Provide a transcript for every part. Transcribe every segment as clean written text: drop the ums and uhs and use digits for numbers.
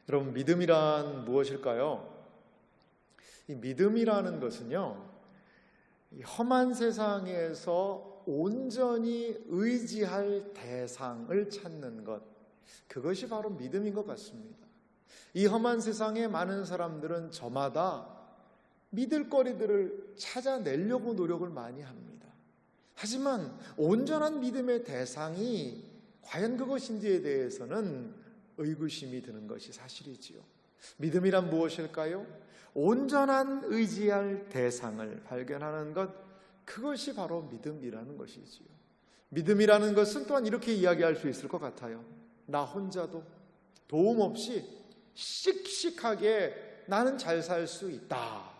여러분, 믿음이란 무엇일까요? 이 믿음이라는 것은요, 이 험한 세상에서 온전히 의지할 대상을 찾는 것, 그것이 바로 믿음인 것 같습니다. 이 험한 세상에 많은 사람들은 저마다 믿을 거리들을 찾아내려고 노력을 많이 합니다. 하지만 온전한 믿음의 대상이 과연 그것인지에 대해서는 의구심이 드는 것이 사실이지요. 믿음이란 무엇일까요? 온전한 의지할 대상을 발견하는 것, 그것이 바로 믿음이라는 것이지요. 믿음이라는 것은 또한 이렇게 이야기할 수 있을 것 같아요. 나 혼자도 도움 없이 씩씩하게 나는 잘 살 수 있다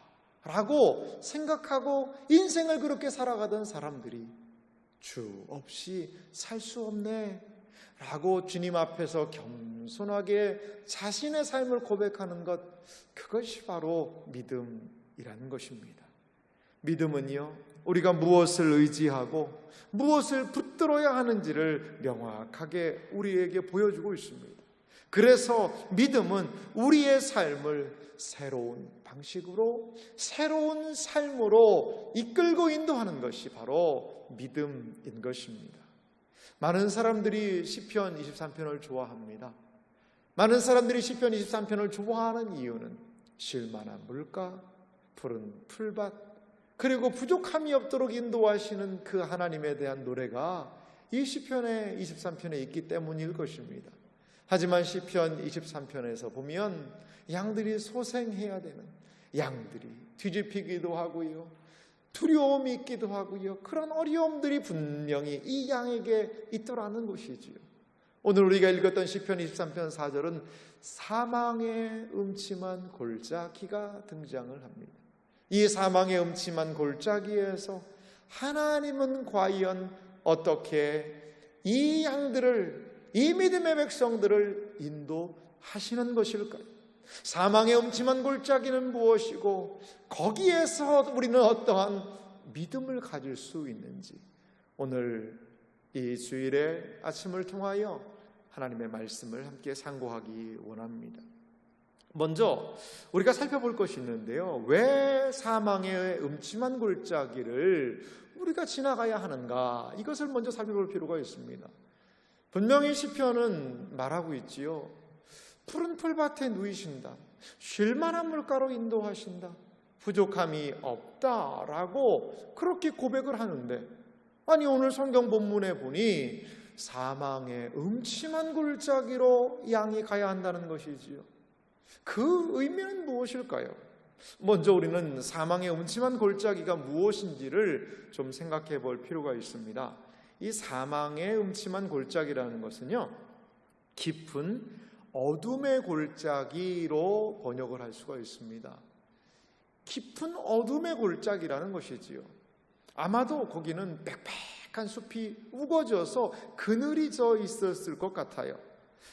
라고 생각하고 인생을 그렇게 살아가던 사람들이 주 없이 살 수 없네 라고 주님 앞에서 겸손하게 자신의 삶을 고백하는 것, 그것이 바로 믿음이라는 것입니다. 믿음은요, 우리가 무엇을 의지하고 무엇을 붙들어야 하는지를 명확하게 우리에게 보여주고 있습니다. 그래서 믿음은 우리의 삶을 새로운 방식으로, 새로운 삶으로 이끌고 인도하는 것이 바로 믿음인 것입니다. 많은 사람들이 시편 23편을 좋아합니다. 많은 사람들이 시편 23편을 좋아하는 이유는 쉴만한 물가, 푸른 풀밭, 그리고 부족함이 없도록 인도하시는 그 하나님에 대한 노래가 이 시편의 23편에 있기 때문일 것입니다. 하지만 시편 23편에서 보면 양들이 소생해야 되는, 양들이 뒤집히기도 하고요, 두려움이 있기도 하고요, 그런 어려움들이 분명히 이 양에게 있더라는 것이지요. 오늘 우리가 읽었던 시편 23편 4절은 사망의 음침한 골짜기가 등장을 합니다. 이 사망의 음침한 골짜기에서 하나님은 과연 어떻게 이 양들을, 이 믿음의 백성들을 인도하시는 것일까요? 사망의 음침한 골짜기는 무엇이고 거기에서 우리는 어떠한 믿음을 가질 수 있는지, 오늘 이 주일의 아침을 통하여 하나님의 말씀을 함께 상고하기 원합니다. 먼저 우리가 살펴볼 것이 있는데요, 왜 사망의 음침한 골짜기를 우리가 지나가야 하는가, 이것을 먼저 살펴볼 필요가 있습니다. 분명히 시편은 말하고 있지요. 푸른 풀밭에 누이신다, 쉴만한 물가로 인도하신다, 부족함이 없다라고 그렇게 고백을 하는데, 아니 오늘 성경 본문에 보니 사망의 음침한 골짜기로 양이 가야 한다는 것이지요. 그 의미는 무엇일까요? 먼저 우리는 사망의 음침한 골짜기가 무엇인지를 좀 생각해 볼 필요가 있습니다. 이 사망의 음침한 골짜기라는 것은요, 깊은 어둠의 골짜기로 번역을 할 수가 있습니다. 깊은 어둠의 골짜기라는 것이지요. 아마도 거기는 빽빽한 숲이 우거져서 그늘이 져 있었을 것 같아요.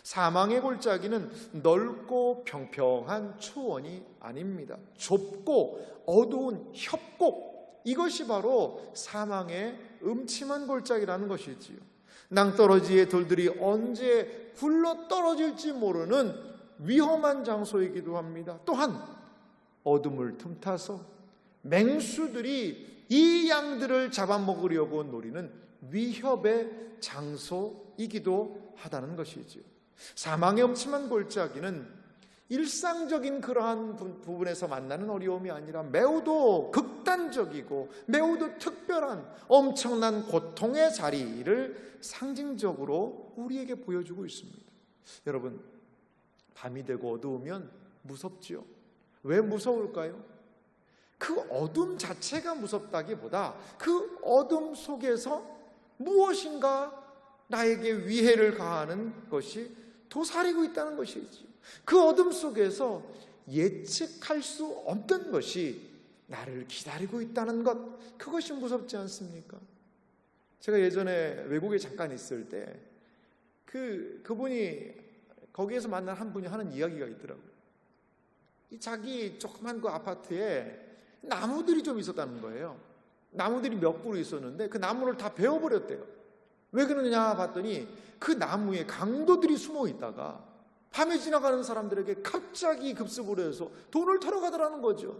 사망의 골짜기는 넓고 평평한 초원이 아닙니다. 좁고 어두운 협곡, 이것이 바로 사망의 음침한 골짜기라는 것이지요. 낭떠러지의 돌들이 언제 굴러 떨어질지 모르는 위험한 장소이기도 합니다. 또한 어둠을 틈타서 맹수들이 이 양들을 잡아먹으려고 노리는 위협의 장소이기도 하다는 것이지요. 사망의 음침한 골짜기는 일상적인 그러한 부분에서 만나는 어려움이 아니라 매우도 극단적이고 매우도 특별한 엄청난 고통의 자리를 상징적으로 우리에게 보여주고 있습니다. 여러분, 밤이 되고 어두우면 무섭지요. 왜 무서울까요? 그 어둠 자체가 무섭다기보다 그 어둠 속에서 무엇인가 나에게 위해를 가하는 것이 도사리고 있다는 것이지요. 그 어둠 속에서 예측할 수 없는 것이 나를 기다리고 있다는 것, 그것이 무섭지 않습니까? 제가 예전에 외국에 잠깐 있을 때 그분이 거기에서 만난 한 분이 하는 이야기가 있더라고요. 자기 조그만 그 아파트에 나무들이 좀 있었다는 거예요. 나무들이 몇 그루 있었는데 그 나무를 다 베어버렸대요. 왜 그러냐 봤더니 그 나무에 강도들이 숨어 있다가 밤에 지나가는 사람들에게 갑자기 급습을 해서 돈을 털어 가더라는 거죠.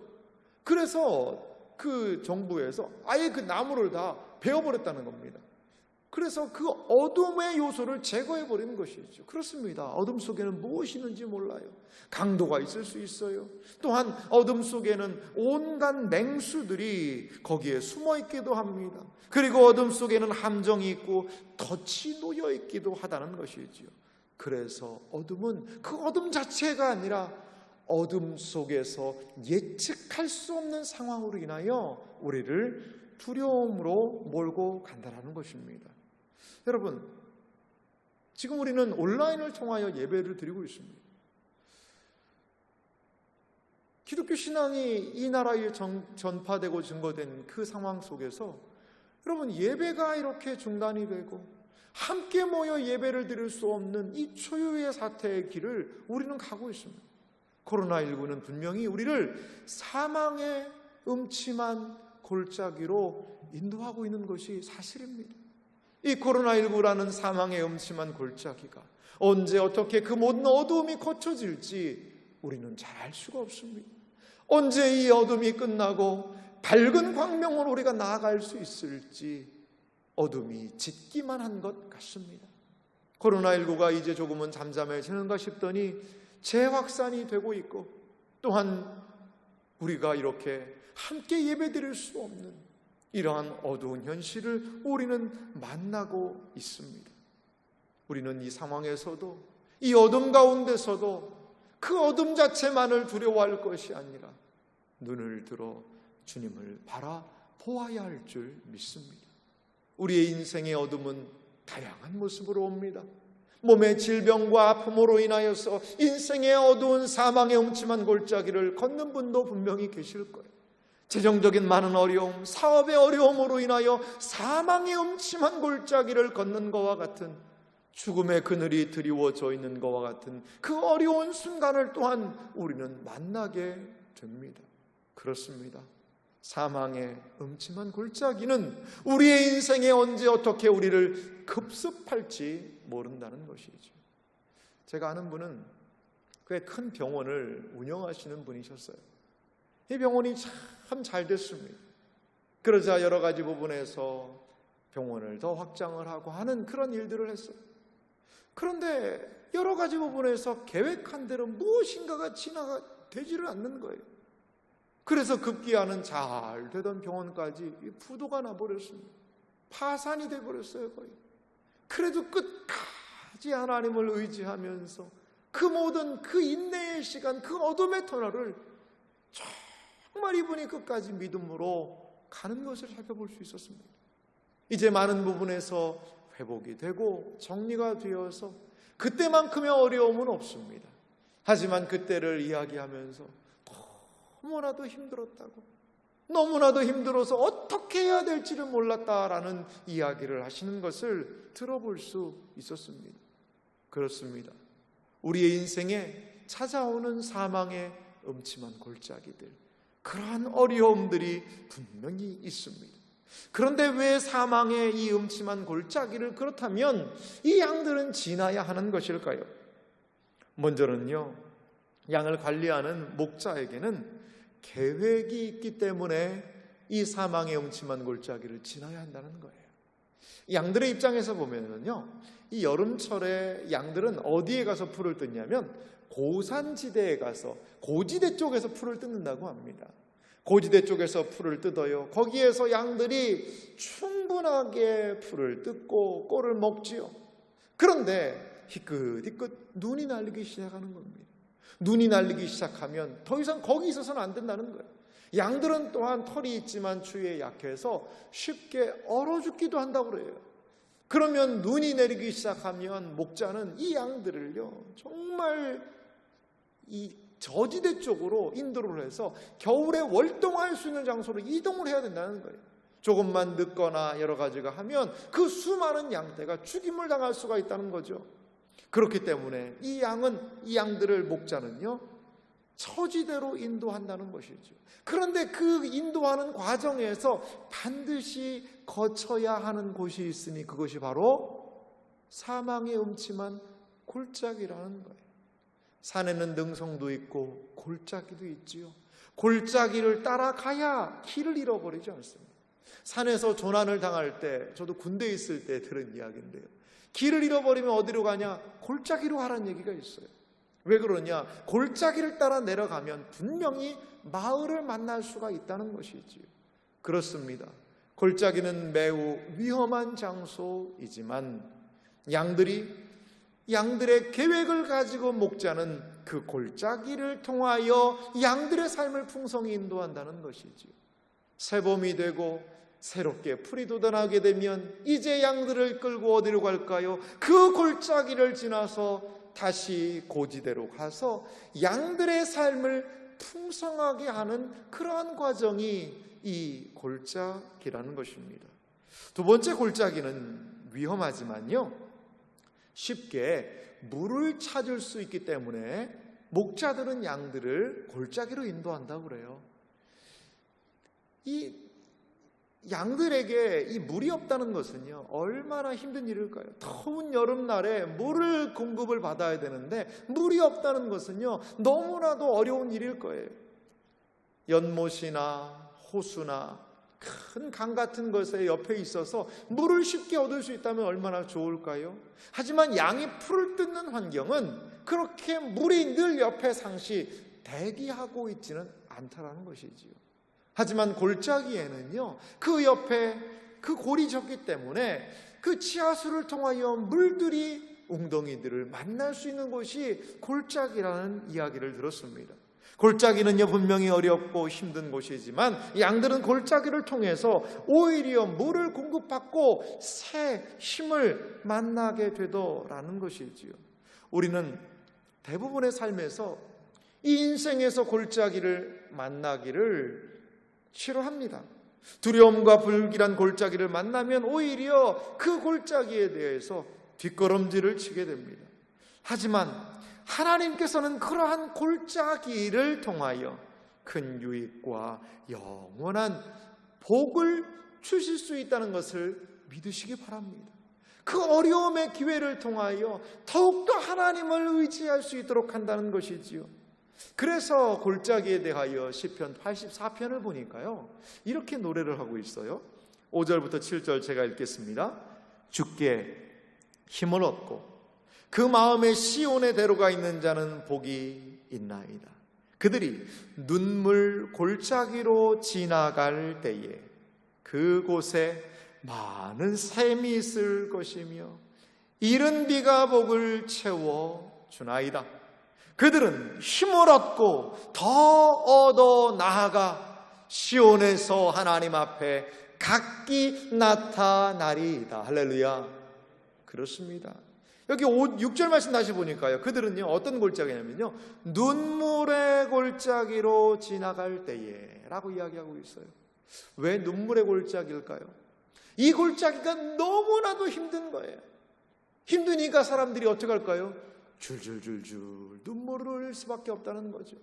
그래서 그 정부에서 아예 그 나무를 다 베어버렸다는 겁니다. 그래서 그 어둠의 요소를 제거해버리는 것이죠. 그렇습니다. 어둠 속에는 무엇이 있는지 몰라요. 강도가 있을 수 있어요. 또한 어둠 속에는 온갖 맹수들이 거기에 숨어있기도 합니다. 그리고 어둠 속에는 함정이 있고 덫이 놓여있기도 하다는 것이지요. 그래서 어둠은 그 어둠 자체가 아니라 어둠 속에서 예측할 수 없는 상황으로 인하여 우리를 두려움으로 몰고 간다는 것입니다. 여러분, 지금 우리는 온라인을 통하여 예배를 드리고 있습니다. 기독교 신앙이 이 나라에 전파되고 증거된 그 상황 속에서 여러분, 예배가 이렇게 중단이 되고 함께 모여 예배를 드릴 수 없는 이 초유의 사태의 길을 우리는 가고 있습니다. 코로나19는 분명히 우리를 사망의 음침한 골짜기로 인도하고 있는 것이 사실입니다. 이 코로나19라는 사망의 음침한 골짜기가 언제 어떻게 그 모든 어두움이 거쳐질지 우리는 잘 알 수가 없습니다. 언제 이 어둠이 끝나고 밝은 광명으로 우리가 나아갈 수 있을지 어둠이 짙기만 한 것 같습니다. 코로나19가 이제 조금은 잠잠해지는가 싶더니 재확산이 되고 있고, 또한 우리가 이렇게 함께 예배드릴 수 없는 이러한 어두운 현실을 우리는 만나고 있습니다. 우리는 이 상황에서도, 이 어둠 가운데서도 그 어둠 자체만을 두려워할 것이 아니라 눈을 들어 주님을 바라보아야 할 줄 믿습니다. 우리의 인생의 어둠은 다양한 모습으로 옵니다. 몸의 질병과 아픔으로 인하여서 인생의 어두운 사망의 음침한 골짜기를 걷는 분도 분명히 계실 거예요. 재정적인 많은 어려움, 사업의 어려움으로 인하여 사망의 음침한 골짜기를 걷는 것과 같은, 죽음의 그늘이 드리워져 있는 것과 같은 그 어려운 순간을 또한 우리는 만나게 됩니다. 그렇습니다. 사망의 음침한 골짜기는 우리의 인생에 언제 어떻게 우리를 급습할지 모른다는 것이죠. 제가 아는 분은 꽤 큰 병원을 운영하시는 분이셨어요. 이 병원이 참 잘 됐습니다. 그러자 여러 가지 부분에서 병원을 더 확장을 하고 하는 그런 일들을 했어요. 그런데 여러 가지 부분에서 계획한 대로 무엇인가가 되지를 않는 거예요. 그래서 급기야는 잘 되던 병원까지 부도가 나버렸습니다. 파산이 돼버렸어요, 거의. 그래도 끝까지 하나님을 의지하면서 그 모든 그 인내의 시간, 그 어둠의 터널을 정말 이분이 끝까지 믿음으로 가는 것을 살펴볼 수 있었습니다. 이제 많은 부분에서 회복이 되고 정리가 되어서 그때만큼의 어려움은 없습니다. 하지만 그때를 이야기하면서 너무나도 힘들었다고, 너무나도 힘들어서 어떻게 해야 될지를 몰랐다라는 이야기를 하시는 것을 들어볼 수 있었습니다. 그렇습니다. 우리의 인생에 찾아오는 사망의 음침한 골짜기들, 그러한 어려움들이 분명히 있습니다. 그런데 왜 사망의 이 음침한 골짜기를 그렇다면 이 양들은 지나야 하는 것일까요? 먼저는요, 양을 관리하는 목자에게는 계획이 있기 때문에 이 사망의 음침한 골짜기를 지나야 한다는 거예요. 양들의 입장에서 보면은요, 이 여름철에 양들은 어디에 가서 풀을 뜯냐면 고산지대에 가서, 고지대 쪽에서 풀을 뜯는다고 합니다. 고지대 쪽에서 풀을 뜯어요. 거기에서 양들이 충분하게 풀을 뜯고 꼴을 먹지요. 그런데 희끗희끗 눈이 날리기 시작하는 겁니다. 눈이 날리기 시작하면 더 이상 거기 있어서는 안 된다는 거예요. 양들은 또한 털이 있지만 추위에 약해서 쉽게 얼어 죽기도 한다고 그래요. 그러면 눈이 내리기 시작하면 목자는 이 양들을요, 정말 이 저지대 쪽으로 인도를 해서 겨울에 월동할 수 있는 장소로 이동을 해야 된다는 거예요. 조금만 늦거나 여러 가지가 하면 그 수많은 양떼가 죽임을 당할 수가 있다는 거죠. 그렇기 때문에 이 양들을 목자는요, 처지대로 인도한다는 것이죠. 그런데 그 인도하는 과정에서 반드시 거쳐야 하는 곳이 있으니 그것이 바로 사망의 음침한 골짜기라는 거예요. 산에는 능성도 있고 골짜기도 있지요. 골짜기를 따라가야 길을 잃어버리지 않습니다. 산에서 조난을 당할 때, 저도 군대에 있을 때 들은 이야기인데요, 길을 잃어버리면 어디로 가냐? 골짜기로 가라는 얘기가 있어요. 왜 그러냐? 골짜기를 따라 내려가면 분명히 마을을 만날 수가 있다는 것이지요. 그렇습니다. 골짜기는 매우 위험한 장소이지만 양들의 계획을 가지고 목자는 그 골짜기를 통하여 양들의 삶을 풍성히 인도한다는 것이지요. 새봄이 되고 새롭게 풀이 돋아나게 되면 이제 양들을 끌고 어디로 갈까요? 그 골짜기를 지나서 다시 고지대로 가서 양들의 삶을 풍성하게 하는 그러한 과정이 이 골짜기라는 것입니다. 두 번째, 골짜기는 위험하지만요, 쉽게 물을 찾을 수 있기 때문에 목자들은 양들을 골짜기로 인도한다고 그래요. 이 양들에게 이 물이 없다는 것은요, 얼마나 힘든 일일까요? 더운 여름날에 물을 공급을 받아야 되는데 물이 없다는 것은요, 너무나도 어려운 일일 거예요. 연못이나 호수나 큰 강 같은 것에 옆에 있어서 물을 쉽게 얻을 수 있다면 얼마나 좋을까요? 하지만 양이 풀을 뜯는 환경은 그렇게 물이 늘 옆에 상시 대기하고 있지는 않다라는 것이지요. 하지만 골짜기에는요, 그 옆에 그 골이 졌기 때문에 그 치하수를 통하여 물들이 웅덩이들을 만날 수 있는 곳이 골짜기라는 이야기를 들었습니다. 골짜기는요, 분명히 어렵고 힘든 곳이지만 양들은 골짜기를 통해서 오히려 물을 공급받고 새 힘을 만나게 되더라는 것이지요. 우리는 대부분의 삶에서 이 인생에서 골짜기를 만나기를 싫어합니다. 두려움과 불길한 골짜기를 만나면 오히려 그 골짜기에 대해서 뒷걸음질을 치게 됩니다. 하지만 하나님께서는 그러한 골짜기를 통하여 큰 유익과 영원한 복을 주실 수 있다는 것을 믿으시기 바랍니다. 그 어려움의 기회를 통하여 더욱더 하나님을 의지할 수 있도록 한다는 것이지요. 그래서 골짜기에 대하여 시편 84편을 보니까요, 이렇게 노래를 하고 있어요. 5절부터 7절 제가 읽겠습니다. 주께 힘을 얻고 그 마음에 시온의 대로가 있는 자는 복이 있나이다. 그들이 눈물 골짜기로 지나갈 때에 그곳에 많은 샘이 있을 것이며 이른 비가 복을 채워 주나이다. 그들은 힘을 얻고 더 얻어 나아가 시온에서 하나님 앞에 각기 나타나리이다. 할렐루야. 그렇습니다. 여기 6절 말씀 다시 보니까요, 그들은요 어떤 골짜기냐면요, 눈물의 골짜기로 지나갈 때에 라고 이야기하고 있어요. 왜 눈물의 골짜기일까요? 이 골짜기가 너무나도 힘든 거예요. 힘드니까 사람들이 어떻게 할까요? 줄줄줄줄 눈물을 흘릴 수밖에 없다는 거죠.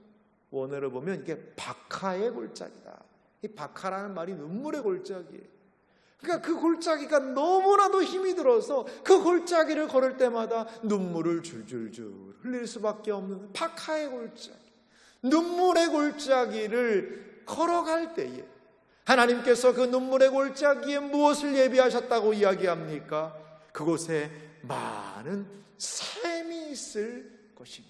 원어를 보면 이게 박하의 골짜기다. 이 박하라는 말이 눈물의 골짜기예요. 그러니까 그 골짜기가 너무나도 힘이 들어서 그 골짜기를 걸을 때마다 눈물을 줄줄줄 흘릴 수밖에 없는 박하의 골짜기, 눈물의 골짜기를 걸어갈 때에 하나님께서 그 눈물의 골짜기에 무엇을 예비하셨다고 이야기합니까? 그곳에 많은 샘이 있을 것이며,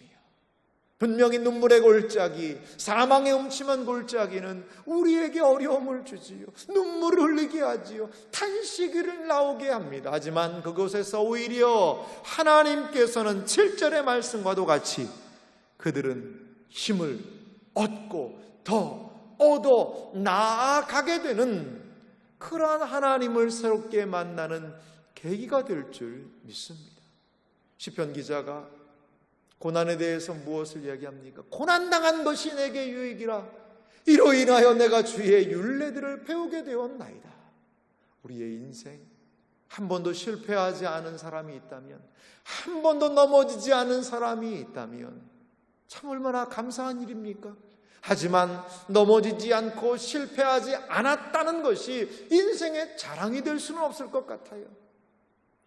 분명히 눈물의 골짜기, 사망의 음침한 골짜기는 우리에게 어려움을 주지요. 눈물을 흘리게 하지요. 탄식을 나오게 합니다. 하지만 그곳에서 오히려 하나님께서는 7절의 말씀과도 같이 그들은 힘을 얻고 더 얻어 나아가게 되는 그러한 하나님을 새롭게 만나는 계기가 될 줄 믿습니다. 시편 기자가 고난에 대해서 무엇을 이야기합니까? 고난당한 것이 내게 유익이라. 이로 인하여 내가 주의 율례들을 배우게 되었나이다. 우리의 인생 한 번도 실패하지 않은 사람이 있다면, 한 번도 넘어지지 않은 사람이 있다면 참 얼마나 감사한 일입니까? 하지만 넘어지지 않고 실패하지 않았다는 것이 인생의 자랑이 될 수는 없을 것 같아요.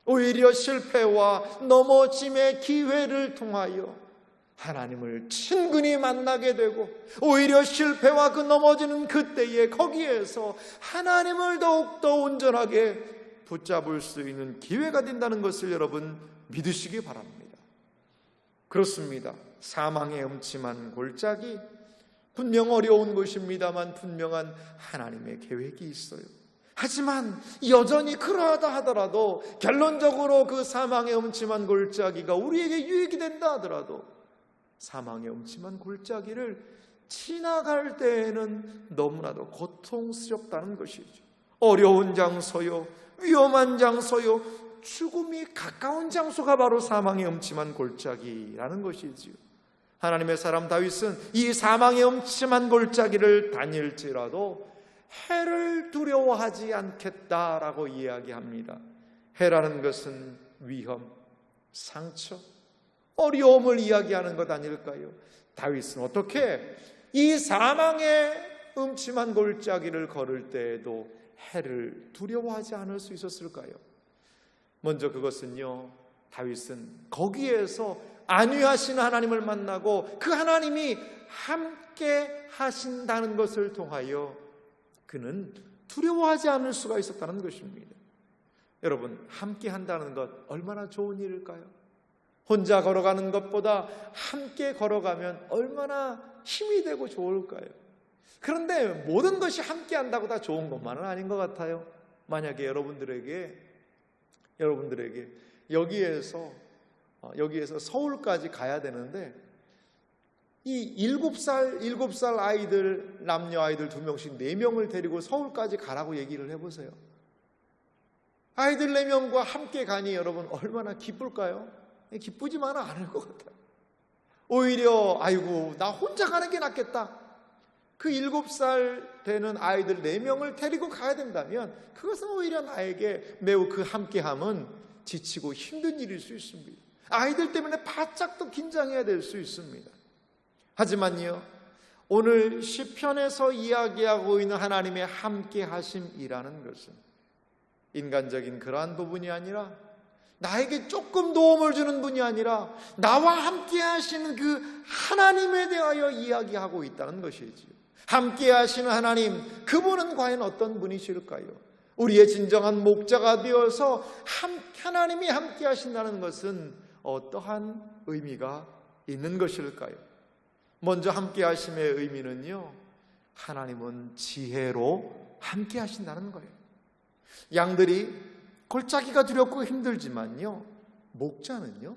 오히려 실패와 넘어짐의 기회를 통하여 하나님을 친근히 만나게 되고 오히려 실패와 그 넘어지는 그때에 거기에서 하나님을 더욱더 온전하게 붙잡을 수 있는 기회가 된다는 것을 여러분 믿으시기 바랍니다. 그렇습니다. 사망의 음침한 골짜기, 분명 어려운 것입니다만 분명한 하나님의 계획이 있어요. 하지만 여전히 그러하다 하더라도 결론적으로 그 사망의 음침한 골짜기가 우리에게 유익이 된다 하더라도 사망의 음침한 골짜기를 지나갈 때에는 너무나도 고통스럽다는 것이죠. 어려운 장소요, 위험한 장소요, 죽음이 가까운 장소가 바로 사망의 음침한 골짜기라는 것이지요. 하나님의 사람 다윗은 이 사망의 음침한 골짜기를 다닐지라도 해를 두려워하지 않겠다라고 이야기합니다. 해라는 것은 위험, 상처, 어려움을 이야기하는 것 아닐까요? 다윗은 어떻게 이 사망의 음침한 골짜기를 걸을 때에도 해를 두려워하지 않을 수 있었을까요? 먼저 그것은요, 다윗은 거기에서 안위하신 하나님을 만나고 그 하나님이 함께 하신다는 것을 통하여 그는 두려워하지 않을 수가 있었다는 것입니다. 여러분, 함께 한다는 것 얼마나 좋은 일일까요? 혼자 걸어가는 것보다 함께 걸어가면 얼마나 힘이 되고 좋을까요? 그런데 모든 것이 함께 한다고 다 좋은 것만은 아닌 것 같아요. 만약에 여러분들에게 여기에서 서울까지 가야 되는데 이 7살 아이들, 남녀 아이들 2명씩 4명을 데리고 서울까지 가라고 얘기를 해보세요. 아이들 4명과 함께 가니 여러분 얼마나 기쁠까요? 기쁘지만은 않을 것 같아요. 오히려 아이고 나 혼자 가는 게 낫겠다. 그 7살 되는 아이들 4명을 데리고 가야 된다면 그것은 오히려 나에게 매우 그 함께함은 지치고 힘든 일일 수 있습니다. 아이들 때문에 바짝 또 긴장해야 될 수 있습니다. 하지만요, 오늘 시편에서 이야기하고 있는 하나님의 함께하심이라는 것은 인간적인 그러한 부분이 아니라 나에게 조금 도움을 주는 분이 아니라 나와 함께 하시는 그 하나님에 대하여 이야기하고 있다는 것이지요. 함께 하시는 하나님, 그분은 과연 어떤 분이실까요? 우리의 진정한 목자가 되어서 하나님이 함께 하신다는 것은 어떠한 의미가 있는 것일까요? 먼저 함께 하심의 의미는요, 하나님은 지혜로 함께 하신다는 거예요. 양들이 골짜기가 두렵고 힘들지만요, 목자는요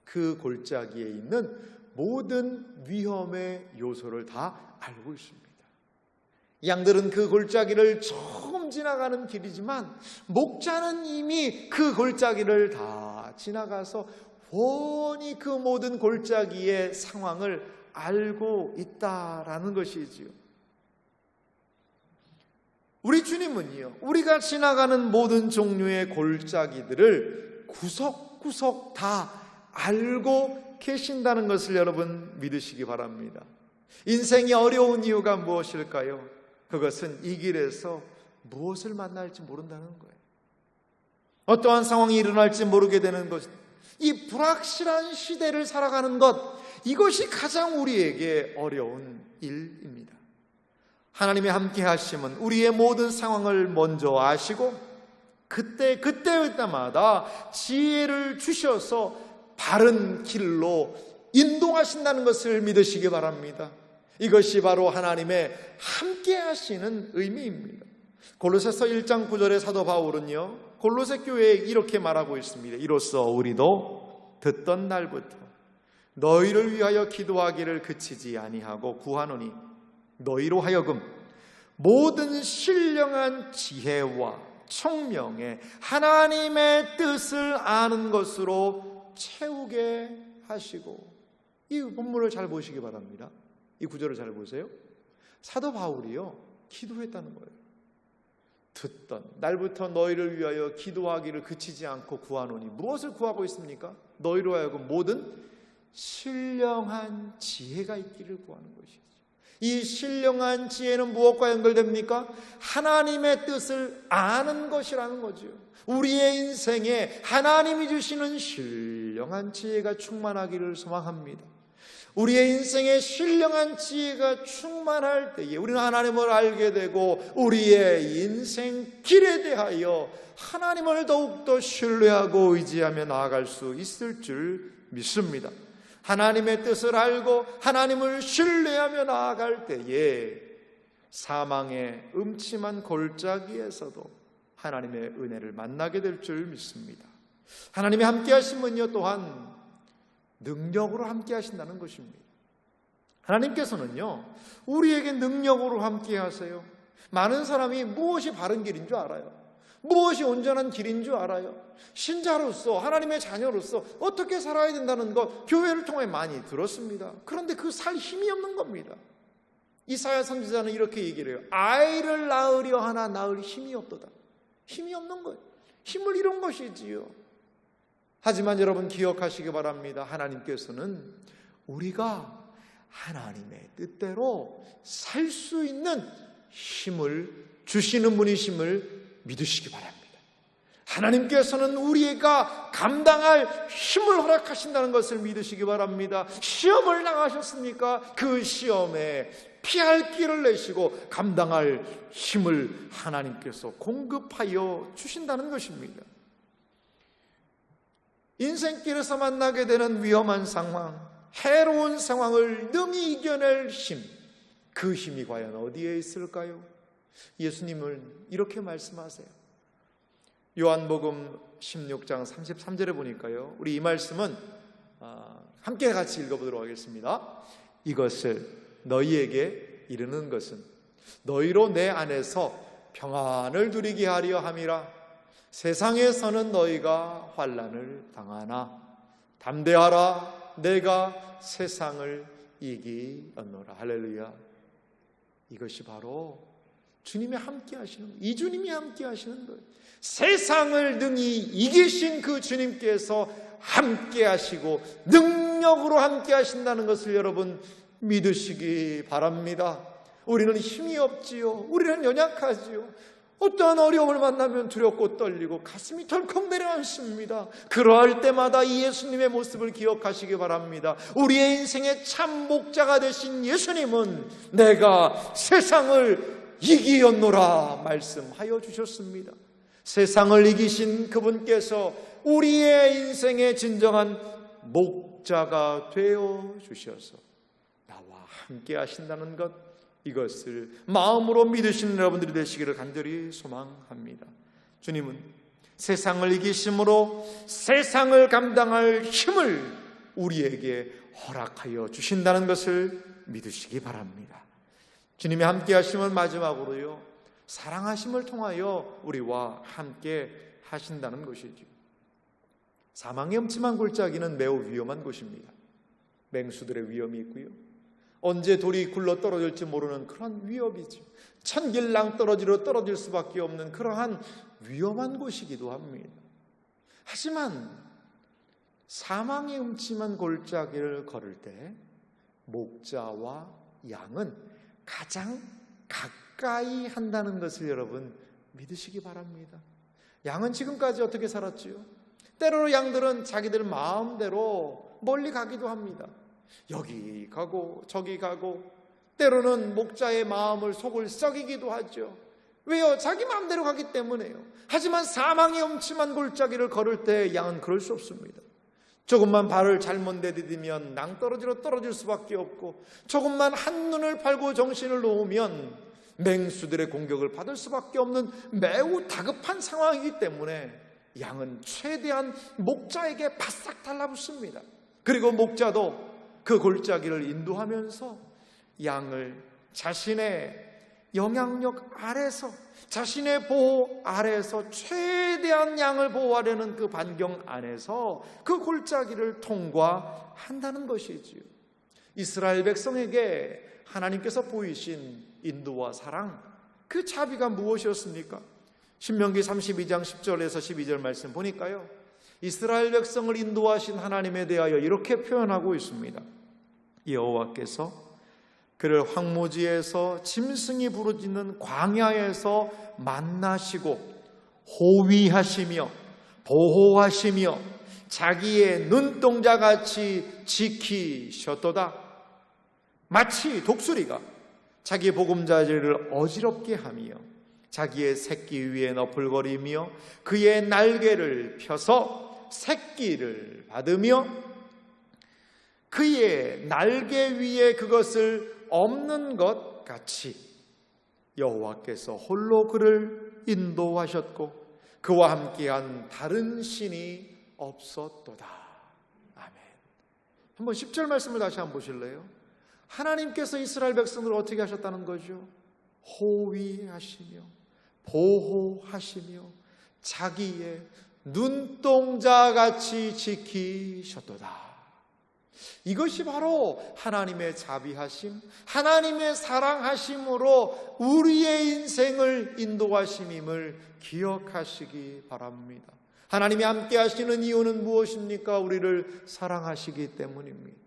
그 골짜기에 있는 모든 위험의 요소를 다 알고 있습니다. 양들은 그 골짜기를 처음 지나가는 길이지만 목자는 이미 그 골짜기를 다 지나가서 훤히 그 모든 골짜기의 상황을 알고 있다라는 것이지요. 우리 주님은요, 우리가 지나가는 모든 종류의 골짜기들을 구석구석 다 알고 계신다는 것을 여러분 믿으시기 바랍니다. 인생이 어려운 이유가 무엇일까요? 그것은 이 길에서 무엇을 만날지 모른다는 거예요. 어떠한 상황이 일어날지 모르게 되는 것, 이 불확실한 시대를 살아가는 것, 이것이 가장 우리에게 어려운 일입니다. 하나님의 함께 하심은 우리의 모든 상황을 먼저 아시고 그때마다 지혜를 주셔서 바른 길로 인도하신다는 것을 믿으시기 바랍니다. 이것이 바로 하나님의 함께 하시는 의미입니다. 골로새서 1장 9절의 사도 바울은요, 골로새 교회에 이렇게 말하고 있습니다. 이로써 우리도 듣던 날부터 너희를 위하여 기도하기를 그치지 아니하고 구하노니 너희로 하여금 모든 신령한 지혜와 총명에 하나님의 뜻을 아는 것으로 채우게 하시고. 이 본문을 잘 보시기 바랍니다. 이 구절을 잘 보세요. 사도 바울이요, 기도했다는 거예요. 듣던 날부터 너희를 위하여 기도하기를 그치지 않고 구하노니. 무엇을 구하고 있습니까? 너희로 하여금 모든 신령한 지혜가 있기를 구하는 것이죠. 이 신령한 지혜는 무엇과 연결됩니까? 하나님의 뜻을 아는 것이라는 거죠. 우리의 인생에 하나님이 주시는 신령한 지혜가 충만하기를 소망합니다. 우리의 인생에 신령한 지혜가 충만할 때에 우리는 하나님을 알게 되고 우리의 인생 길에 대하여 하나님을 더욱더 신뢰하고 의지하며 나아갈 수 있을 줄 믿습니다. 하나님의 뜻을 알고 하나님을 신뢰하며 나아갈 때에 사망의 음침한 골짜기에서도 하나님의 은혜를 만나게 될 줄 믿습니다. 하나님의 함께 하심은요 또한 능력으로 함께 하신다는 것입니다. 하나님께서는요 우리에게 능력으로 함께 하세요. 많은 사람이 무엇이 바른 길인 줄 알아요. 무엇이 온전한 길인 줄 알아요. 신자로서 하나님의 자녀로서 어떻게 살아야 된다는 것 교회를 통해 많이 들었습니다. 그런데 그 살 힘이 없는 겁니다. 이사야 선지자는 이렇게 얘기를 해요. 아이를 낳으려 하나 낳을 힘이 없도다. 힘이 없는 거예요. 힘을 잃은 것이지요. 하지만 여러분 기억하시기 바랍니다. 하나님께서는 우리가 하나님의 뜻대로 살 수 있는 힘을 주시는 분이심을 믿으시기 바랍니다. 하나님께서는 우리가 감당할 힘을 허락하신다는 것을 믿으시기 바랍니다. 시험을 나가셨습니까? 그 시험에 피할 길을 내시고 감당할 힘을 하나님께서 공급하여 주신다는 것입니다. 인생길에서 만나게 되는 위험한 상황, 해로운 상황을 능히 이겨낼 힘, 그 힘이 과연 어디에 있을까요? 예수님은 이렇게 말씀하세요. 요한복음 16장 33절에 보니까요, 우리 이 말씀은 함께 같이 읽어보도록 하겠습니다. 이것을 너희에게 이르는 것은 너희로 내 안에서 평안을 누리게 하려 함이라. 세상에서는 너희가 환난을 당하나 담대하라. 내가 세상을 이기었노라. 할렐루야. 이것이 바로 주님이 함께 하시는, 이 주님이 함께 하시는 거예요. 세상을 능히 이기신 그 주님께서 함께 하시고 능력으로 함께 하신다는 것을 여러분 믿으시기 바랍니다. 우리는 힘이 없지요. 우리는 연약하지요. 어떠한 어려움을 만나면 두렵고 떨리고 가슴이 덜컥 내려앉습니다. 그러할 때마다 이 예수님의 모습을 기억하시기 바랍니다. 우리의 인생의 참 목자가 되신 예수님은 내가 세상을 이기었노라 말씀하여 주셨습니다. 세상을 이기신 그분께서 우리의 인생의 진정한 목자가 되어 주셔서 나와 함께 하신다는 것, 이것을 마음으로 믿으시는 여러분들이 되시기를 간절히 소망합니다. 주님은 세상을 이기심으로 세상을 감당할 힘을 우리에게 허락하여 주신다는 것을 믿으시기 바랍니다. 주님이 함께 하심은 마지막으로요, 사랑하심을 통하여 우리와 함께 하신다는 것이죠. 사망의 음침한 골짜기는 매우 위험한 곳입니다. 맹수들의 위험이 있고요, 언제 돌이 굴러 떨어질지 모르는 그런 위협이죠. 천길랑 떨어질 수밖에 없는 그러한 위험한 곳이기도 합니다. 하지만 사망의 음침한 골짜기를 걸을 때 목자와 양은 가장 가까이 한다는 것을 여러분 믿으시기 바랍니다. 양은 지금까지 어떻게 살았지요? 때로 양들은 자기들 마음대로 멀리 가기도 합니다. 여기 가고 저기 가고, 때로는 목자의 마음을 속을 썩이기도 하죠. 왜요? 자기 마음대로 가기 때문에요. 하지만 사망의 음침한 골짜기를 걸을 때 양은 그럴 수 없습니다. 조금만 발을 잘못 내디디면 낭떠러지로 떨어질 수밖에 없고, 조금만 한눈을 팔고 정신을 놓으면 맹수들의 공격을 받을 수밖에 없는 매우 다급한 상황이기 때문에 양은 최대한 목자에게 바싹 달라붙습니다. 그리고 목자도 그 골짜기를 인도하면서 양을 자신의 영향력 아래서, 자신의 보호 아래서 최대한 양을 보호하려는 그 반경 안에서 그 골짜기를 통과한다는 것이지요. 이스라엘 백성에게 하나님께서 보이신 인도와 사랑, 그 자비가 무엇이었습니까? 신명기 32장 10절에서 12절 말씀 보니까요, 이스라엘 백성을 인도하신 하나님에 대하여 이렇게 표현하고 있습니다. 여호와께서 그를 황무지에서 짐승이 부르짖는 광야에서 만나시고 호위하시며 보호하시며 자기의 눈동자같이 지키셨도다. 마치 독수리가 자기의 보금자리를 어지럽게 하며 자기의 새끼 위에 너풀거리며 그의 날개를 펴서 새끼를 받으며 그의 날개 위에 그것을 엎는 것 같이 여호와께서 홀로 그를 인도하셨고 그와 함께한 다른 신이 없었도다. 아멘. 한번 10절 말씀을 다시 한번 보실래요? 하나님께서 이스라엘 백성들을 어떻게 하셨다는 거죠? 호위하시며 보호하시며 자기의 눈동자같이 지키셨도다. 이것이 바로 하나님의 자비하심, 하나님의 사랑하심으로 우리의 인생을 인도하심임을 기억하시기 바랍니다. 하나님이 함께 하시는 이유는 무엇입니까? 우리를 사랑하시기 때문입니다.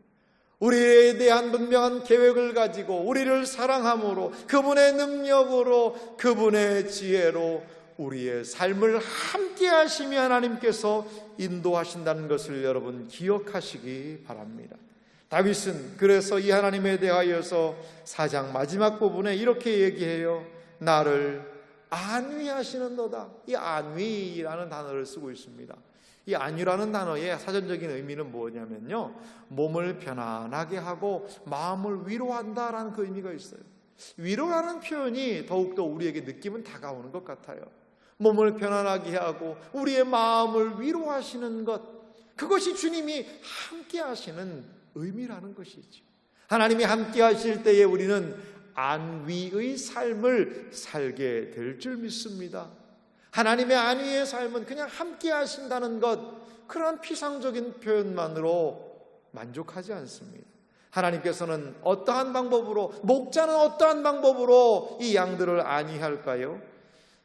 우리에 대한 분명한 계획을 가지고 우리를 사랑함으로 그분의 능력으로 그분의 지혜로 우리의 삶을 함께 하시며 하나님께서 인도하신다는 것을 여러분 기억하시기 바랍니다. 다윗은 그래서 이 하나님에 대하여서 4장 마지막 부분에 이렇게 얘기해요. 나를 안위하시는도다. 이 안위라는 단어를 쓰고 있습니다. 이 안위라는 단어의 사전적인 의미는 뭐냐면요, 몸을 편안하게 하고 마음을 위로한다라는 그 의미가 있어요. 위로라는 표현이 더욱더 우리에게 느낌은 다가오는 것 같아요. 몸을 편안하게 하고 우리의 마음을 위로하시는 것, 그것이 주님이 함께 하시는 의미라는 것이죠. 하나님이 함께 하실 때에 우리는 안위의 삶을 살게 될 줄 믿습니다. 하나님의 안위의 삶은 그냥 함께 하신다는 것, 그런 피상적인 표현만으로 만족하지 않습니다. 하나님께서는 어떠한 방법으로, 목자는 어떠한 방법으로 이 양들을 안위할까요?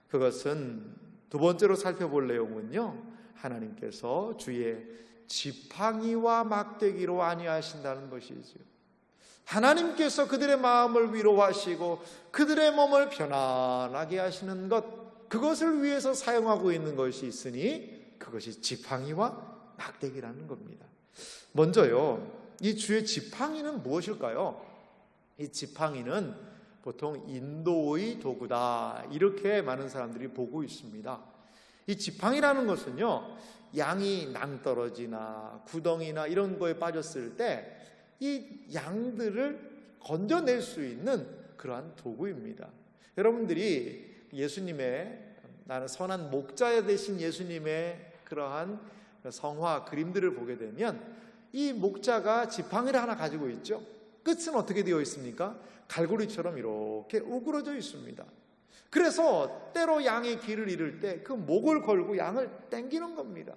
그것은 두 번째로 살펴볼 내용은요, 하나님께서 주의 지팡이와 막대기로 안위하신다는 것이죠. 하나님께서 그들의 마음을 위로하시고 그들의 몸을 편안하게 하시는 것, 그것을 위해서 사용하고 있는 것이 있으니 그것이 지팡이와 막대기라는 겁니다. 먼저요, 이 주의 지팡이는 무엇일까요? 이 지팡이는 보통 인도의 도구다, 이렇게 많은 사람들이 보고 있습니다. 이 지팡이라는 것은요, 양이 낭떠러지나 구덩이나 이런 거에 빠졌을 때 이 양들을 건져낼 수 있는 그러한 도구입니다. 여러분들이 예수님의, 나는 선한 목자 되신 예수님의 그러한 성화 그림들을 보게 되면 이 목자가 지팡이를 하나 가지고 있죠. 끝은 어떻게 되어 있습니까? 갈고리처럼 이렇게 우그러져 있습니다. 그래서 때로 양이 길을 잃을 때 그 목을 걸고 양을 당기는 겁니다.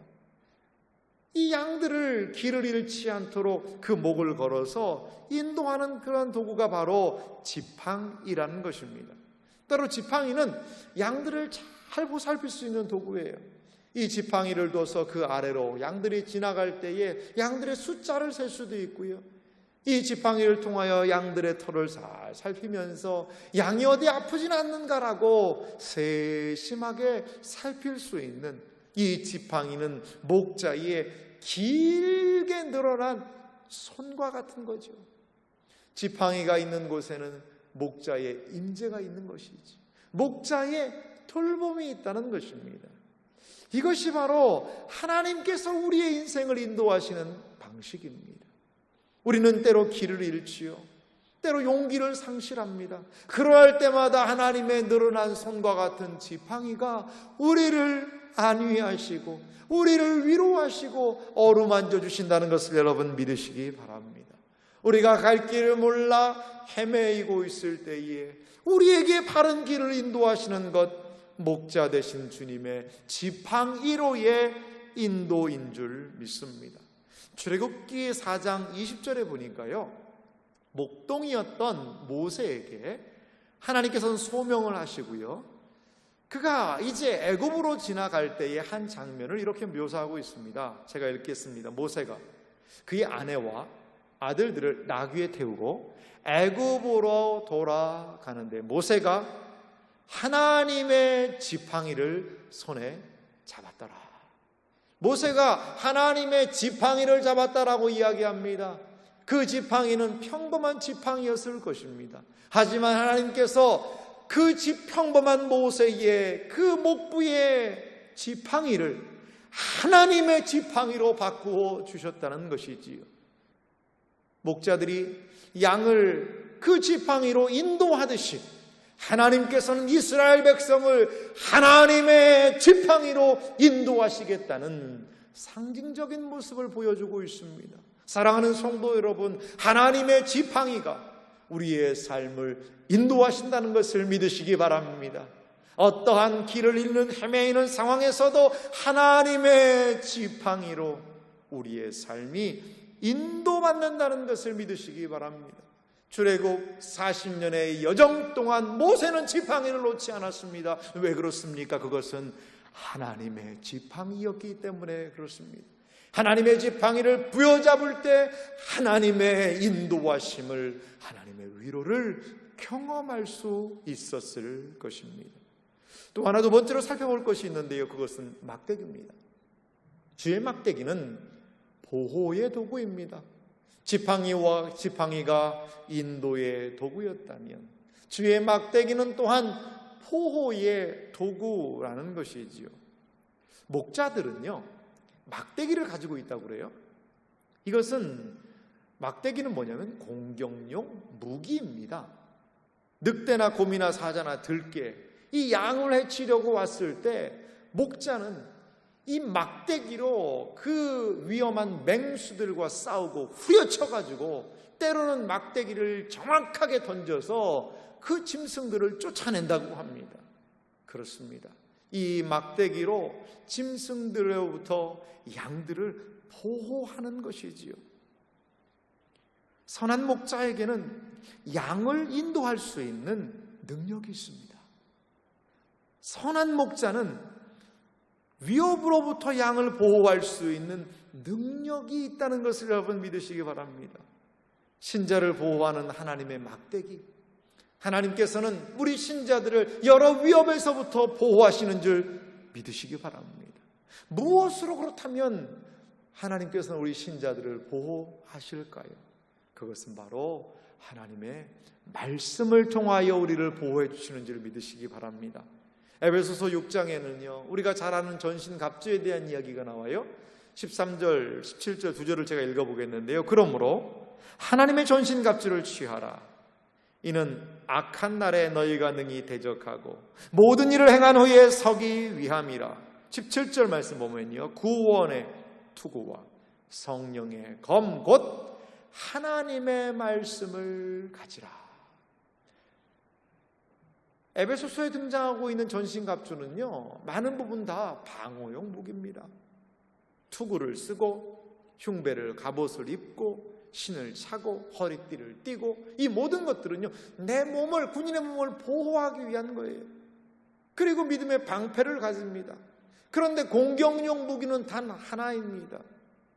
이 양들을 길을 잃지 않도록 그 목을 걸어서 인도하는 그런 도구가 바로 지팡이라는 것입니다. 따로 지팡이는 양들을 잘 보살필 수 있는 도구예요. 이 지팡이를 둬서 그 아래로 양들이 지나갈 때에 양들의 숫자를 셀 수도 있고요, 이 지팡이를 통하여 양들의 털을 잘 살피면서 양이 어디 아프진 않는가라고 세심하게 살필 수 있는, 이 지팡이는 목자의 길게 늘어난 손과 같은 거죠. 지팡이가 있는 곳에는 목자의 임재가 있는 것이지, 목자의 돌봄이 있다는 것입니다. 이것이 바로 하나님께서 우리의 인생을 인도하시는 방식입니다. 우리는 때로 길을 잃지요, 때로 용기를 상실합니다. 그러할 때마다 하나님의 늘어난 손과 같은 지팡이가 우리를 안위하시고 우리를 위로하시고 어루만져 주신다는 것을 여러분 믿으시기 바랍니다. 우리가 갈 길을 몰라 헤매이고 있을 때에 우리에게 바른 길을 인도하시는 것, 목자 되신 주님의 지팡이로의 인도인 줄 믿습니다. 출애굽기 4장 20절에 보니까요, 목동이었던 모세에게 하나님께서는 소명을 하시고요, 그가 이제 애굽으로 지나갈 때의 한 장면을 이렇게 묘사하고 있습니다. 제가 읽겠습니다. 모세가 그의 아내와 아들들을 나귀에 태우고 애굽으로 돌아가는데 모세가 하나님의 지팡이를 손에 잡았더라. 모세가 하나님의 지팡이를 잡았다라고 이야기합니다. 그 지팡이는 평범한 지팡이였을 것입니다. 하지만 하나님께서 그 평범한 모세의 그 목부의 지팡이를 하나님의 지팡이로 바꾸어 주셨다는 것이지요. 목자들이 양을 그 지팡이로 인도하듯이 하나님께서는 이스라엘 백성을 하나님의 지팡이로 인도하시겠다는 상징적인 모습을 보여주고 있습니다. 사랑하는 성도 여러분, 하나님의 지팡이가 우리의 삶을 인도하신다는 것을 믿으시기 바랍니다. 어떠한 길을 잃는 헤매이는 상황에서도 하나님의 지팡이로 우리의 삶이 인도받는다는 것을 믿으시기 바랍니다. 출애굽 40년의 여정 동안 모세는 지팡이를 놓지 않았습니다. 왜 그렇습니까? 그것은 하나님의 지팡이였기 때문에 그렇습니다. 하나님의 지팡이를 부여잡을 때 하나님의 인도하심을, 하나님의 위로를 경험할 수 있었을 것입니다. 또 하나 두 번째로 살펴볼 것이 있는데요, 그것은 막대기입니다. 주의 막대기는 보호의 도구입니다. 지팡이가 인도의 도구였다면 주의 막대기는 또한 보호의 도구라는 것이지요. 목자들은요, 막대기를 가지고 있다고 그래요. 이것은, 막대기는 뭐냐면 공격용 무기입니다. 늑대나 곰이나 사자나 들깨, 이 양을 해치려고 왔을 때 목자는 이 막대기로 그 위험한 맹수들과 싸우고 후려쳐가지고 때로는 막대기를 정확하게 던져서 그 짐승들을 쫓아낸다고 합니다. 그렇습니다. 이 막대기로 짐승들로부터 양들을 보호하는 것이지요. 선한 목자에게는 양을 인도할 수 있는 능력이 있습니다. 선한 목자는 위협으로부터 양을 보호할 수 있는 능력이 있다는 것을 여러분 믿으시기 바랍니다. 신자를 보호하는 하나님의 막대기, 하나님께서는 우리 신자들을 여러 위협에서부터 보호하시는 줄 믿으시기 바랍니다. 무엇으로 그렇다면 하나님께서는 우리 신자들을 보호하실까요? 그것은 바로 하나님의 말씀을 통하여 우리를 보호해 주시는 줄 믿으시기 바랍니다. 에베소서 6장에는요, 우리가 잘 아는 전신갑주에 대한 이야기가 나와요. 13절, 17절 두 절을 제가 읽어보겠는데요. 그러므로 하나님의 전신갑주를 취하라. 이는 악한 날에 너희가 능히 대적하고 모든 일을 행한 후에 서기 위함이라. 17절 말씀 보면요, 구원의 투구와 성령의 검 곧 하나님의 말씀을 가지라. 에베소서에 등장하고 있는 전신갑주는요, 많은 부분 다 방어용 무기입니다. 투구를 쓰고 흉배를 갑옷을 입고 신을 차고 허리띠를 띠고, 이 모든 것들은요, 내 몸을, 군인의 몸을 보호하기 위한 거예요. 그리고 믿음의 방패를 가집니다. 그런데 공격용 무기는 단 하나입니다.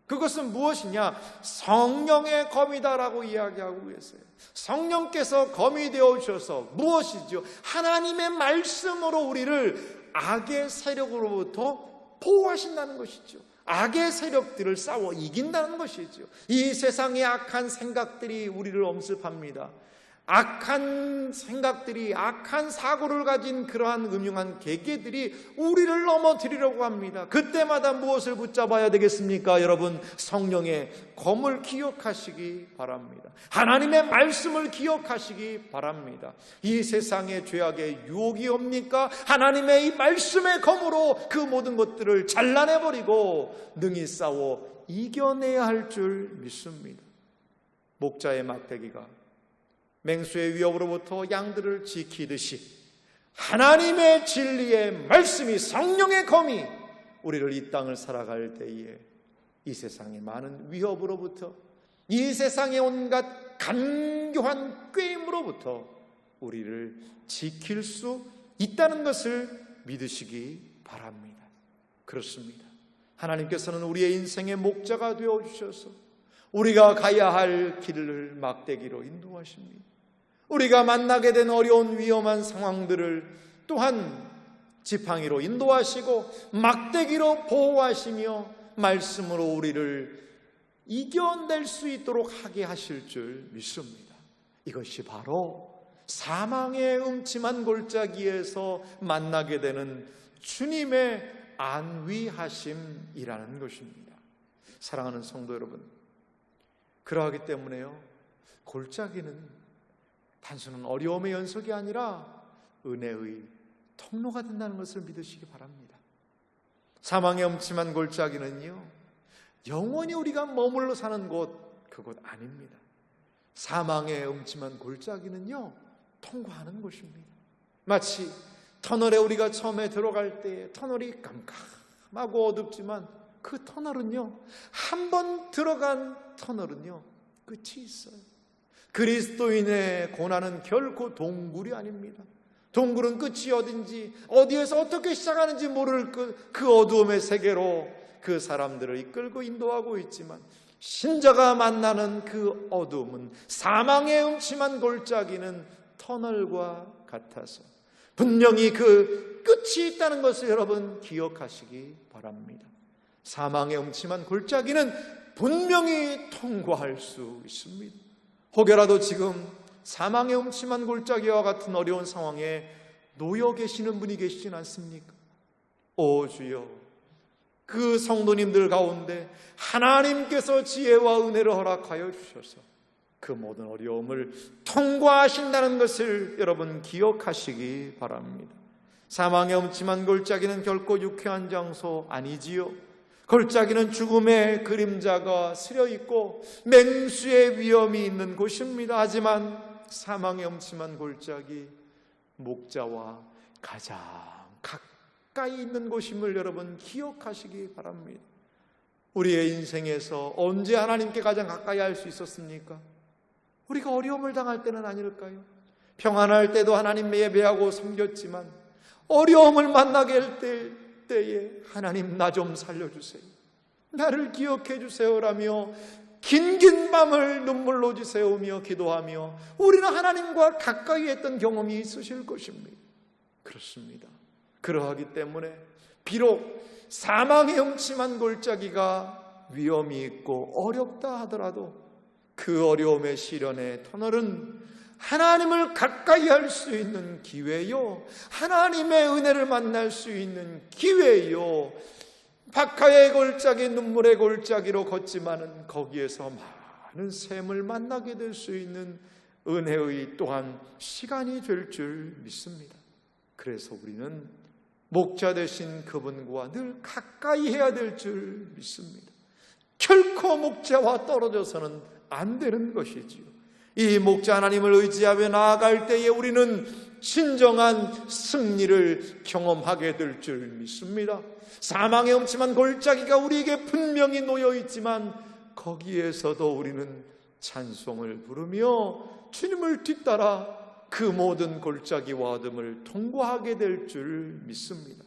그것은 무엇이냐? 성령의 검이다라고 이야기하고 계세요. 성령께서 검이 되어 주셔서 무엇이죠? 하나님의 말씀으로 우리를 악의 세력으로부터 보호하신다는 것이죠. 악의 세력들을 싸워 이긴다는 것이죠. 이 세상의 악한 생각들이 우리를 엄습합니다. 악한 생각들이, 악한 사고를 가진 그러한 음흉한 계계들이 우리를 넘어뜨리려고 합니다. 그때마다 무엇을 붙잡아야 되겠습니까? 여러분, 성령의 검을 기억하시기 바랍니다. 하나님의 말씀을 기억하시기 바랍니다. 이 세상의 죄악의 유혹이 옵니까? 하나님의 이 말씀의 검으로 그 모든 것들을 잘라내버리고 능히 싸워 이겨내야 할 줄 믿습니다. 목자의 막대기가 맹수의 위협으로부터 양들을 지키듯이 하나님의 진리의 말씀이, 성령의 검이 우리를 이 땅을 살아갈 때에 이 세상의 많은 위협으로부터, 이 세상의 온갖 간교한 꾀임으로부터 우리를 지킬 수 있다는 것을 믿으시기 바랍니다. 그렇습니다. 하나님께서는 우리의 인생의 목자가 되어주셔서 우리가 가야 할 길을 막대기로 인도하십니다. 우리가 만나게 된 어려운 위험한 상황들을 또한 지팡이로 인도하시고 막대기로 보호하시며 말씀으로 우리를 이겨낼 수 있도록 하게 하실 줄 믿습니다. 이것이 바로 사망의 음침한 골짜기에서 만나게 되는 주님의 안위하심이라는 것입니다. 사랑하는 성도 여러분, 그러하기 때문에요, 골짜기는 단순한 어려움의 연속이 아니라 은혜의 통로가 된다는 것을 믿으시기 바랍니다. 사망의 음침한 골짜기는요, 영원히 우리가 머물러 사는 곳, 그곳 아닙니다. 사망의 음침한 골짜기는요, 통과하는 곳입니다. 마치 터널에 우리가 처음에 들어갈 때 터널이 깜깜하고 어둡지만 그 터널은요, 한 번 들어간 터널은요, 끝이 있어요. 그리스도인의 고난은 결코 동굴이 아닙니다. 동굴은 끝이 어딘지, 어디에서 어떻게 시작하는지 모를 그 어두움의 세계로 그 사람들을 이끌고 인도하고 있지만, 신자가 만나는 그 어두움은, 사망의 음침한 골짜기는 터널과 같아서 분명히 그 끝이 있다는 것을 여러분 기억하시기 바랍니다. 사망의 음침한 골짜기는 분명히 통과할 수 있습니다. 혹여라도 지금 사망의 음침한 골짜기와 같은 어려운 상황에 놓여 계시는 분이 계시진 않습니까? 오 주여, 그 성도님들 가운데 하나님께서 지혜와 은혜를 허락하여 주셔서 그 모든 어려움을 통과하신다는 것을 여러분 기억하시기 바랍니다. 사망의 음침한 골짜기는 결코 유쾌한 장소 아니지요. 골짜기는 죽음의 그림자가 스려 있고 맹수의 위험이 있는 곳입니다. 하지만 사망의 음침한 골짜기, 목자와 가장 가까이 있는 곳임을 여러분 기억하시기 바랍니다. 우리의 인생에서 언제 하나님께 가장 가까이 할 수 있었습니까? 우리가 어려움을 당할 때는 아닐까요? 평안할 때도 하나님 예배하고 섬겼지만 어려움을 만나게 할 때에 하나님 나 좀 살려주세요, 나를 기억해 주세요라며 긴긴 밤을 눈물로 지새우며 기도하며 우리는 하나님과 가까이 했던 경험이 있으실 것입니다. 그렇습니다. 그러하기 때문에 비록 사망의 음침한 골짜기가 위험이 있고 어렵다 하더라도 그 어려움의 시련의 터널은 하나님을 가까이 할 수 있는 기회요, 하나님의 은혜를 만날 수 있는 기회요. 박하의 골짜기, 눈물의 골짜기로 걷지만은 거기에서 많은 샘을 만나게 될 수 있는 은혜의 또한 시간이 될 줄 믿습니다. 그래서 우리는 목자 되신 그분과 늘 가까이 해야 될 줄 믿습니다. 결코 목자와 떨어져서는 안 되는 것이지요. 이 목자 하나님을 의지하며 나아갈 때에 우리는 진정한 승리를 경험하게 될 줄 믿습니다. 사망의 음침한 골짜기가 우리에게 분명히 놓여 있지만 거기에서도 우리는 찬송을 부르며 주님을 뒤따라 그 모든 골짜기와 어둠을 통과하게 될 줄 믿습니다.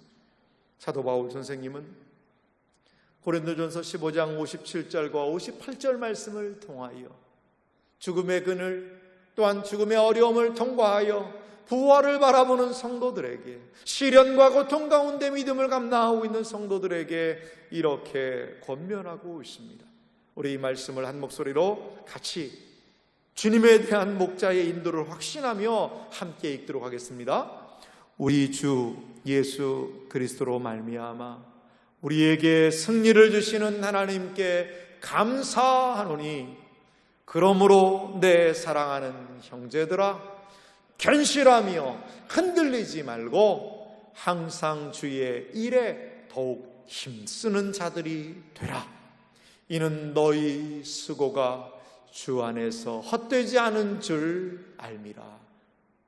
사도 바울 선생님은 고린도전서 15장 57절과 58절 말씀을 통하여 죽음의 그늘 또한 죽음의 어려움을 통과하여 부활을 바라보는 성도들에게, 시련과 고통 가운데 믿음을 감당하고 있는 성도들에게 이렇게 권면하고 있습니다. 우리 이 말씀을 한 목소리로 같이 주님에 대한 목자의 인도를 확신하며 함께 읽도록 하겠습니다. 우리 주 예수 그리스도로 말미암아 우리에게 승리를 주시는 하나님께 감사하노니, 그러므로 내 사랑하는 형제들아, 견실하며 흔들리지 말고 항상 주의 일에 더욱 힘쓰는 자들이 되라. 이는 너희 수고가 주 안에서 헛되지 않은 줄 알미라.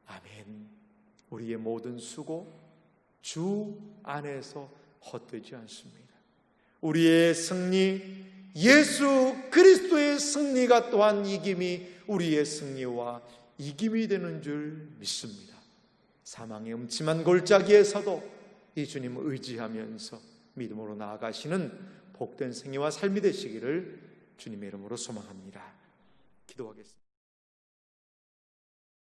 아멘. 우리의 모든 수고 주 안에서 헛되지 않습니다. 우리의 승리, 예수 그리스도의 승리가 또한 이김이 우리의 승리와 이김이 되는 줄 믿습니다. 사망의 음침한 골짜기에서도 이 주님을 의지하면서 믿음으로 나아가시는 복된 생애와 삶이 되시기를 주님의 이름으로 소망합니다. 기도하겠습니다.